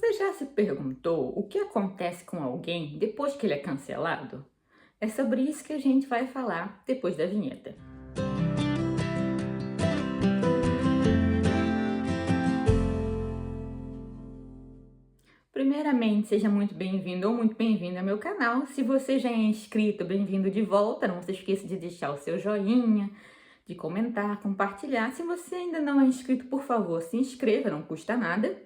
Você já se perguntou o que acontece com alguém depois que ele é cancelado? É sobre isso que a gente vai falar depois da vinheta. Primeiramente, seja muito bem-vindo ou muito bem-vinda ao meu canal. Se você já é inscrito, bem-vindo de volta. Não se esqueça de deixar o seu joinha, de comentar, compartilhar. Se você ainda não é inscrito, por favor, se inscreva, não custa nada.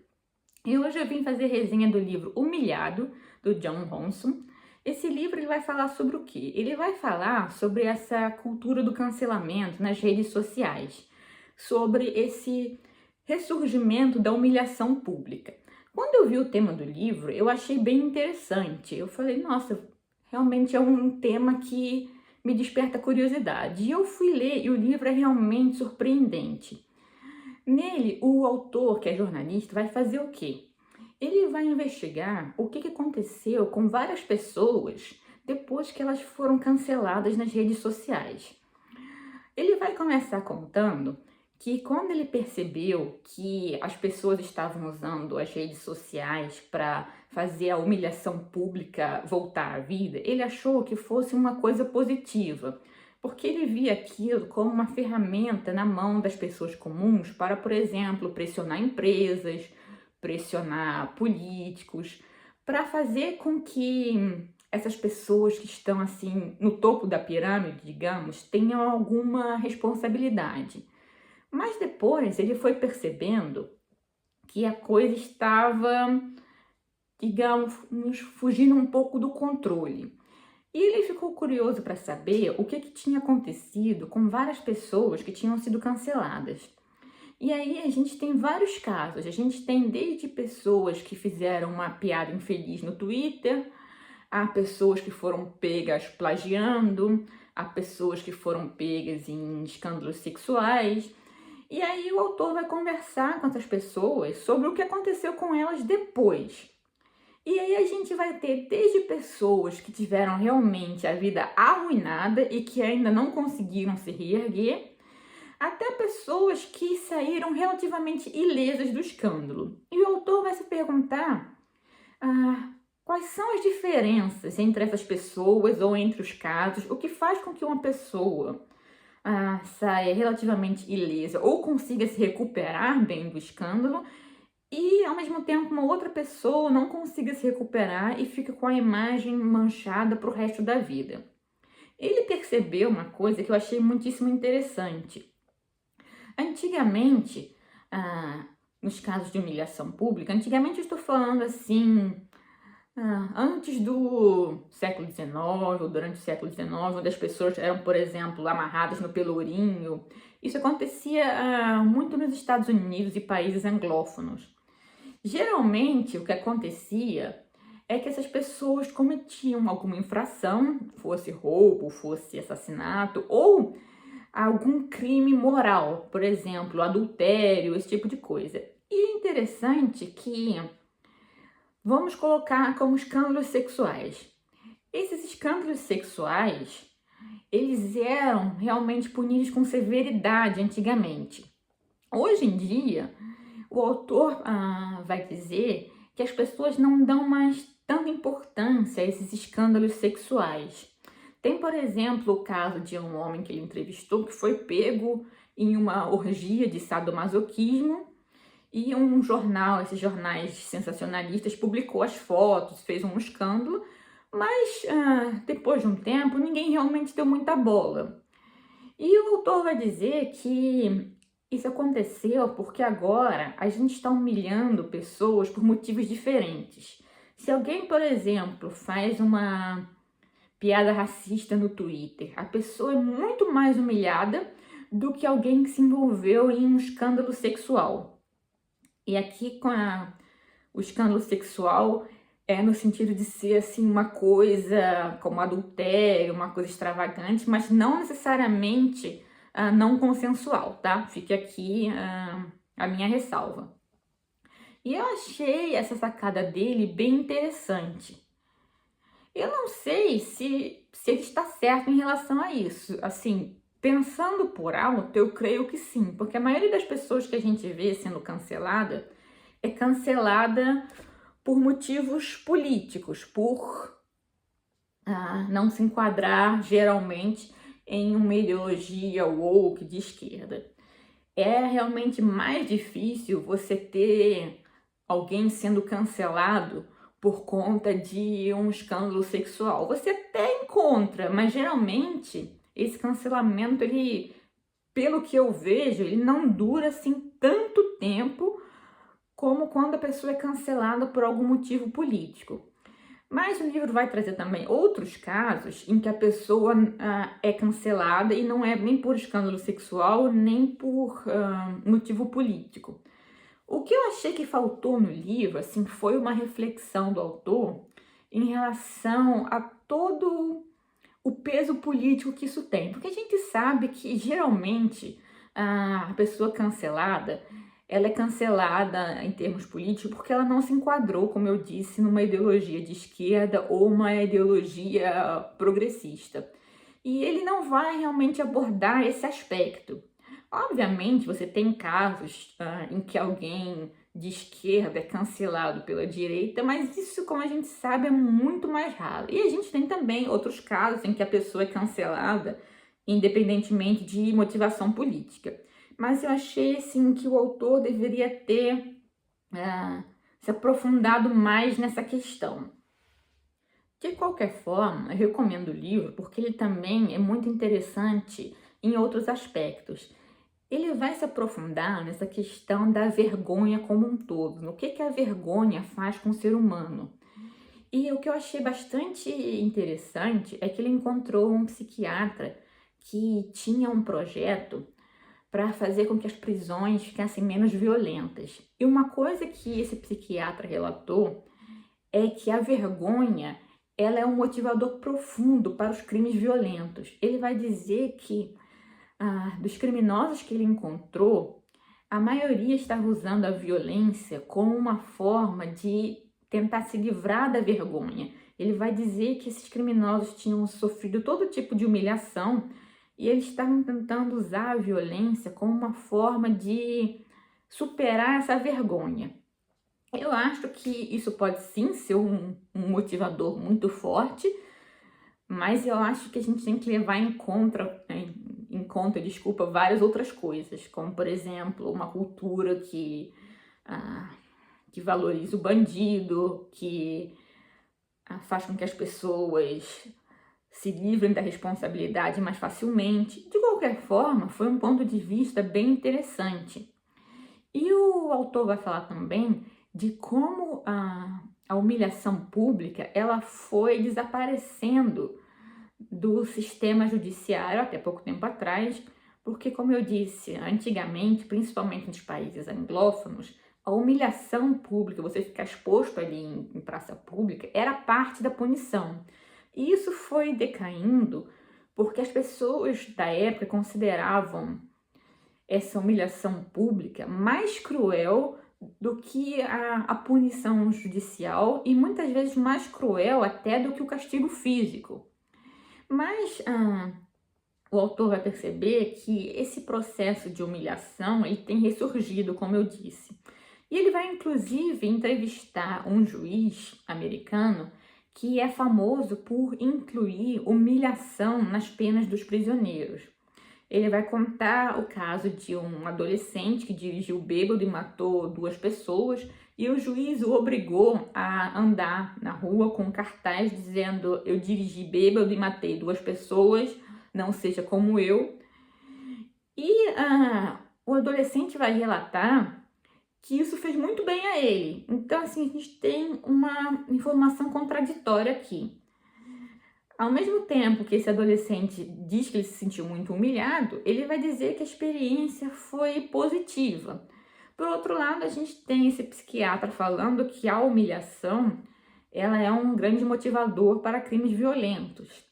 E hoje eu vim fazer resenha do livro Humilhado, do Jon Ronson. Esse livro ele vai falar sobre o quê? Ele vai falar sobre essa cultura do cancelamento nas redes sociais, sobre esse ressurgimento da humilhação pública. Quando eu vi o tema do livro, eu achei bem interessante. Eu falei, nossa, realmente é um tema que me desperta curiosidade. E eu fui ler e o livro é realmente surpreendente. Nele, o autor, que é jornalista, vai fazer o quê? Ele vai investigar o que aconteceu com várias pessoas depois que elas foram canceladas nas redes sociais. Ele vai começar contando que quando ele percebeu que as pessoas estavam usando as redes sociais para fazer a humilhação pública voltar à vida, ele achou que fosse uma coisa positiva, porque ele via aquilo como uma ferramenta na mão das pessoas comuns para, por exemplo, pressionar empresas, pressionar políticos, para fazer com que essas pessoas que estão assim no topo da pirâmide, digamos, tenham alguma responsabilidade. Mas depois ele foi percebendo que a coisa estava, digamos, nos fugindo um pouco do controle. E ele ficou curioso para saber o que tinha acontecido com várias pessoas que tinham sido canceladas. E aí a gente tem vários casos. A gente tem desde pessoas que fizeram uma piada infeliz no Twitter, a pessoas que foram pegas plagiando, a pessoas que foram pegas em escândalos sexuais. E aí o autor vai conversar com essas pessoas sobre o que aconteceu com elas depois. E aí a gente vai ter desde pessoas que tiveram realmente a vida arruinada e que ainda não conseguiram se reerguer, até pessoas que saíram relativamente ilesas do escândalo. E o autor vai se perguntar quais são as diferenças entre essas pessoas ou entre os casos, o que faz com que uma pessoa saia relativamente ilesa ou consiga se recuperar bem do escândalo e, ao mesmo tempo, uma outra pessoa não consiga se recuperar e fica com a imagem manchada para o resto da vida. Ele percebeu uma coisa que eu achei muitíssimo interessante. Antigamente, nos casos de humilhação pública, antigamente eu estou falando assim, antes do século XIX ou durante o século XIX, onde as pessoas eram, por exemplo, amarradas no pelourinho, isso acontecia muito nos Estados Unidos e países anglófonos. Geralmente, o que acontecia é que essas pessoas cometiam alguma infração, fosse roubo, fosse assassinato, ou algum crime moral, por exemplo, adultério, esse tipo de coisa. E é interessante que vamos colocar como escândalos sexuais. Esses escândalos sexuais, eles eram realmente punidos com severidade antigamente. Hoje em dia, o autor vai dizer que as pessoas não dão mais tanta importância a esses escândalos sexuais. Tem, por exemplo, o caso de um homem que ele entrevistou que foi pego em uma orgia de sadomasoquismo e um jornal, esses jornais sensacionalistas, publicou as fotos, fez um escândalo, mas depois de um tempo ninguém realmente deu muita bola. E o autor vai dizer que isso aconteceu porque agora a gente está humilhando pessoas por motivos diferentes. Se alguém, por exemplo, faz uma piada racista no Twitter, a pessoa é muito mais humilhada do que alguém que se envolveu em um escândalo sexual. E aqui o escândalo sexual é no sentido de ser assim uma coisa como adultério, uma coisa extravagante, mas não necessariamente não consensual, tá? Fique aqui a minha ressalva. E eu achei essa sacada dele bem interessante. Eu não sei se ele está certo em relação a isso. Assim, pensando por alto, eu creio que sim, porque a maioria das pessoas que a gente vê sendo cancelada é cancelada por motivos políticos, por não se enquadrar geralmente em uma ideologia woke de esquerda. É realmente mais difícil você ter alguém sendo cancelado por conta de um escândalo sexual. Você até encontra, mas geralmente esse cancelamento, ele, pelo que eu vejo, ele não dura assim tanto tempo como quando a pessoa é cancelada por algum motivo político. Mas o livro vai trazer também outros casos em que a pessoa é cancelada e não é nem por escândalo sexual, nem por motivo político. O que eu achei que faltou no livro, assim, foi uma reflexão do autor em relação a todo o peso político que isso tem. Porque a gente sabe que, geralmente, a pessoa cancelada, ela é cancelada em termos políticos porque ela não se enquadrou, como eu disse, numa ideologia de esquerda ou uma ideologia progressista. E ele não vai realmente abordar esse aspecto. Obviamente, você tem casos em que alguém de esquerda é cancelado pela direita, mas isso, como a gente sabe, é muito mais raro. E a gente tem também outros casos em que a pessoa é cancelada independentemente de motivação política. Mas eu achei, assim, que o autor deveria ter se aprofundado mais nessa questão. De qualquer forma, eu recomendo o livro porque ele também é muito interessante em outros aspectos. Ele vai se aprofundar nessa questão da vergonha como um todo, no que a vergonha faz com o ser humano. E o que eu achei bastante interessante é que ele encontrou um psiquiatra que tinha um projeto para fazer com que as prisões ficassem menos violentas. E uma coisa que esse psiquiatra relatou é que a vergonha, ela é um motivador profundo para os crimes violentos. Ele vai dizer que dos criminosos que ele encontrou, a maioria estava usando a violência como uma forma de tentar se livrar da vergonha. Ele vai dizer que esses criminosos tinham sofrido todo tipo de humilhação e eles estavam tentando usar a violência como uma forma de superar essa vergonha. Eu acho que isso pode sim ser um motivador muito forte, mas eu acho que a gente tem que levar em conta, várias outras coisas, como, por exemplo, uma cultura que valoriza o bandido, que faz com que as pessoas se livrem da responsabilidade mais facilmente. De qualquer forma, foi um ponto de vista bem interessante. E o autor vai falar também de como a humilhação pública ela foi desaparecendo do sistema judiciário até pouco tempo atrás, porque, como eu disse, antigamente, principalmente nos países anglófonos, a humilhação pública, você ficar exposto ali em praça pública, era parte da punição. E isso foi decaindo porque as pessoas da época consideravam essa humilhação pública mais cruel do que a punição judicial e muitas vezes mais cruel até do que o castigo físico. Mas o autor vai perceber que esse processo de humilhação ele tem ressurgido, como eu disse. E ele vai, inclusive, entrevistar um juiz americano que é famoso por incluir humilhação nas penas dos prisioneiros. Ele vai contar o caso de um adolescente que dirigiu bêbado e matou 2 pessoas e o juiz o obrigou a andar na rua com um cartaz dizendo: eu dirigi bêbado e matei 2 pessoas, não seja como eu. E o adolescente vai relatar que isso fez muito bem a ele. Então, assim, a gente tem uma informação contraditória aqui. Ao mesmo tempo que esse adolescente diz que ele se sentiu muito humilhado, ele vai dizer que a experiência foi positiva. Por outro lado, a gente tem esse psiquiatra falando que a humilhação ela é um grande motivador para crimes violentos.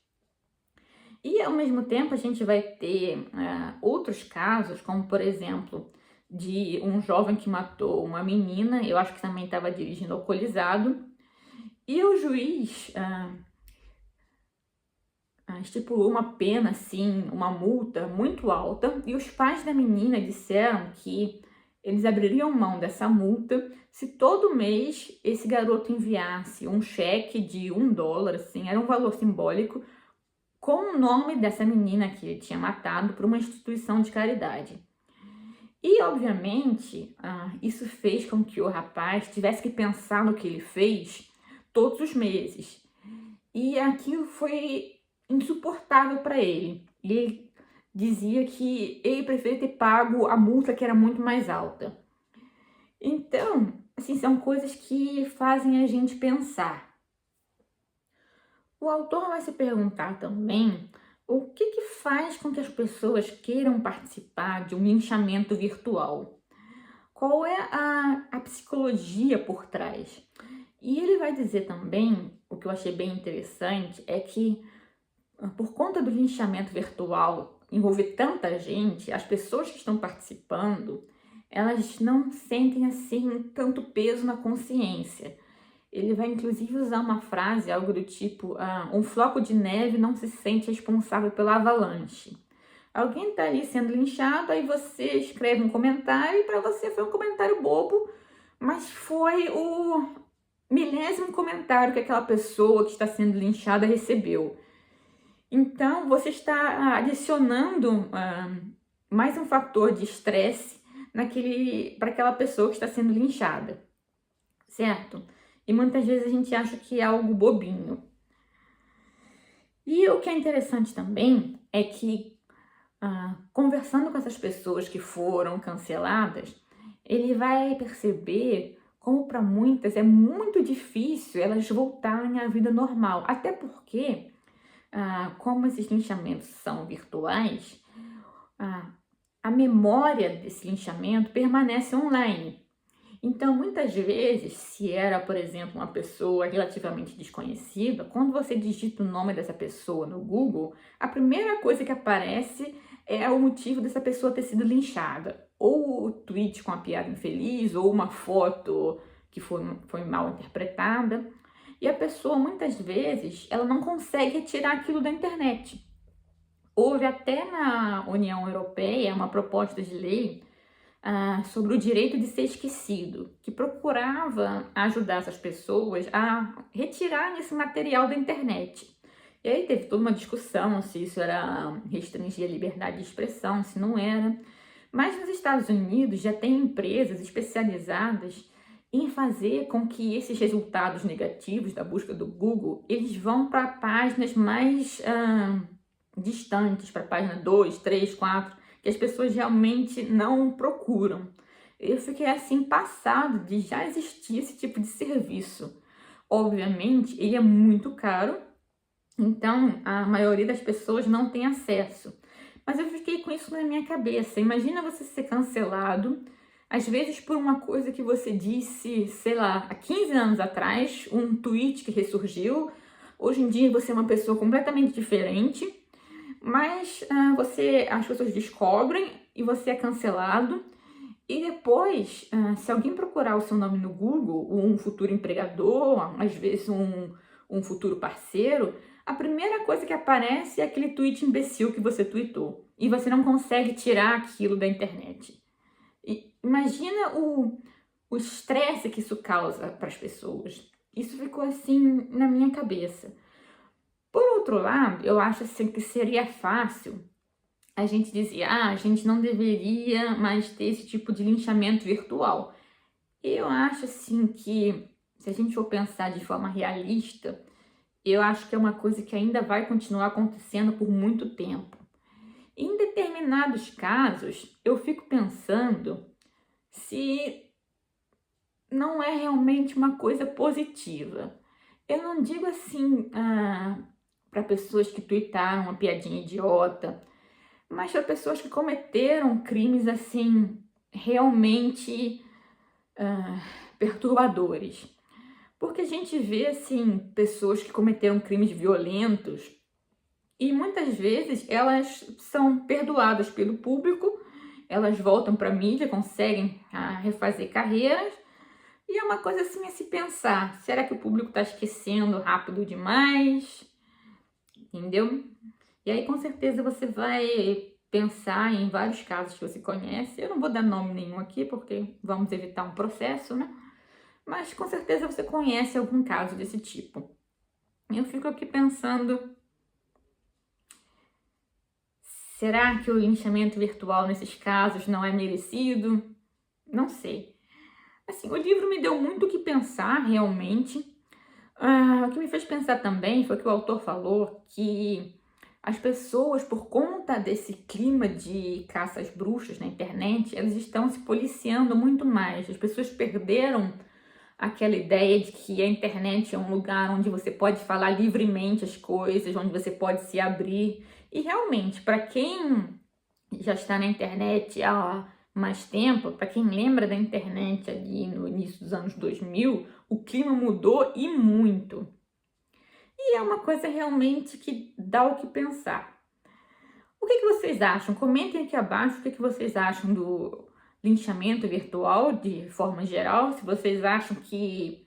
E, ao mesmo tempo, a gente vai ter outros casos, como, por exemplo, de um jovem que matou uma menina, eu acho que também estava dirigindo alcoolizado, e o juiz estipulou uma pena, assim, uma multa muito alta, e os pais da menina disseram que eles abririam mão dessa multa se todo mês esse garoto enviasse um cheque de $1, assim, era um valor simbólico, com o nome dessa menina que ele tinha matado para uma instituição de caridade. E, obviamente, isso fez com que o rapaz tivesse que pensar no que ele fez todos os meses. E aquilo foi insuportável para ele. E ele dizia que ele preferia ter pago a multa, que era muito mais alta. Então, assim, são coisas que fazem a gente pensar. O autor vai se perguntar também o que faz com que as pessoas queiram participar de um linchamento virtual. Qual é a psicologia por trás? E ele vai dizer também, o que eu achei bem interessante, é que por conta do linchamento virtual envolver tanta gente, as pessoas que estão participando, elas não sentem assim tanto peso na consciência. Ele vai inclusive usar uma frase, algo do tipo, um floco de neve não se sente responsável pela avalanche. Alguém está ali sendo linchado, aí você escreve um comentário e para você foi um comentário bobo, mas foi o milésimo comentário que aquela pessoa que está sendo linchada recebeu. Então, você está adicionando mais um fator de estresse para aquela pessoa que está sendo linchada, certo? E muitas vezes a gente acha que é algo bobinho. E o que é interessante também é que, conversando com essas pessoas que foram canceladas, ele vai perceber como para muitas é muito difícil elas voltarem à vida normal. Até porque, como esses linchamentos são virtuais, a memória desse linchamento permanece online. Então, muitas vezes, se era, por exemplo, uma pessoa relativamente desconhecida, quando você digita o nome dessa pessoa no Google, a primeira coisa que aparece é o motivo dessa pessoa ter sido linchada. Ou o tweet com a piada infeliz, ou uma foto que foi mal interpretada. E a pessoa, muitas vezes, ela não consegue retirar aquilo da internet. Houve até na União Europeia uma proposta de lei sobre o direito de ser esquecido, que procurava ajudar essas pessoas a retirar esse material da internet. E aí teve toda uma discussão se isso era restringir a liberdade de expressão, se não era. Mas nos Estados Unidos já tem empresas especializadas em fazer com que esses resultados negativos da busca do Google, eles vão para páginas mais distantes, para a página 2, 3, 4, que as pessoas realmente não procuram. Eu fiquei assim passado de já existir esse tipo de serviço. Obviamente, ele é muito caro, então a maioria das pessoas não tem acesso. Mas eu fiquei com isso na minha cabeça. Imagina você ser cancelado, às vezes por uma coisa que você disse, sei lá, há 15 anos atrás, um tweet que ressurgiu. Hoje em dia você é uma pessoa completamente diferente. Mas as pessoas descobrem e você é cancelado. E depois, se alguém procurar o seu nome no Google, um futuro empregador, às vezes um futuro parceiro, a primeira coisa que aparece é aquele tweet imbecil que você tweetou. E você não consegue tirar aquilo da internet. E imagina o estresse que isso causa para as pessoas. Isso ficou assim na minha cabeça. Por outro lado, eu acho assim que seria fácil a gente dizer, a gente não deveria mais ter esse tipo de linchamento virtual. Eu acho assim que, se a gente for pensar de forma realista, eu acho que é uma coisa que ainda vai continuar acontecendo por muito tempo. Em determinados casos, eu fico pensando se não é realmente uma coisa positiva. Eu não digo assim para pessoas que tuitaram uma piadinha idiota, mas para pessoas que cometeram crimes assim realmente perturbadores. Porque a gente vê assim pessoas que cometeram crimes violentos e muitas vezes elas são perdoadas pelo público, elas voltam para a mídia, conseguem refazer carreiras. E é uma coisa assim a se pensar, será que o público está esquecendo rápido demais? Entendeu? E aí com certeza você vai pensar em vários casos que você conhece. Eu não vou dar nome nenhum aqui, porque vamos evitar um processo, né? Mas com certeza você conhece algum caso desse tipo. Eu fico aqui pensando, será que o linchamento virtual nesses casos não é merecido? Não sei. Assim, o livro me deu muito o que pensar, realmente. O que me fez pensar também foi que o autor falou que as pessoas, por conta desse clima de caça às bruxas na internet, elas estão se policiando muito mais. As pessoas perderam aquela ideia de que a internet é um lugar onde você pode falar livremente as coisas, onde você pode se abrir. E realmente, para quem já está na internet há mais tempo, para quem lembra da internet ali no início dos anos 2000, o clima mudou e muito. E é uma coisa realmente que dá o que pensar. O que vocês acham? Comentem aqui abaixo o que vocês acham do linchamento virtual de forma geral. Se vocês acham que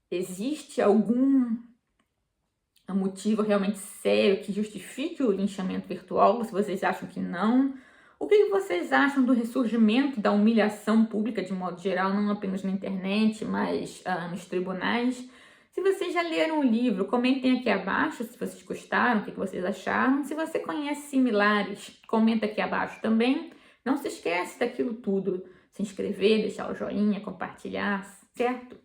existe algum motivo realmente sério que justifique o linchamento virtual, se vocês acham que não. O que vocês acham do ressurgimento da humilhação pública de modo geral, não apenas na internet, mas nos tribunais? Se vocês já leram o livro, comentem aqui abaixo se vocês gostaram, o que vocês acharam. Se você conhece similares, comenta aqui abaixo também. Não se esquece daquilo tudo, se inscrever, deixar o joinha, compartilhar, certo?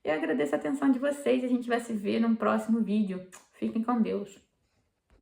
Eu agradeço a atenção de vocês e a gente vai se ver num próximo vídeo. Fiquem com Deus.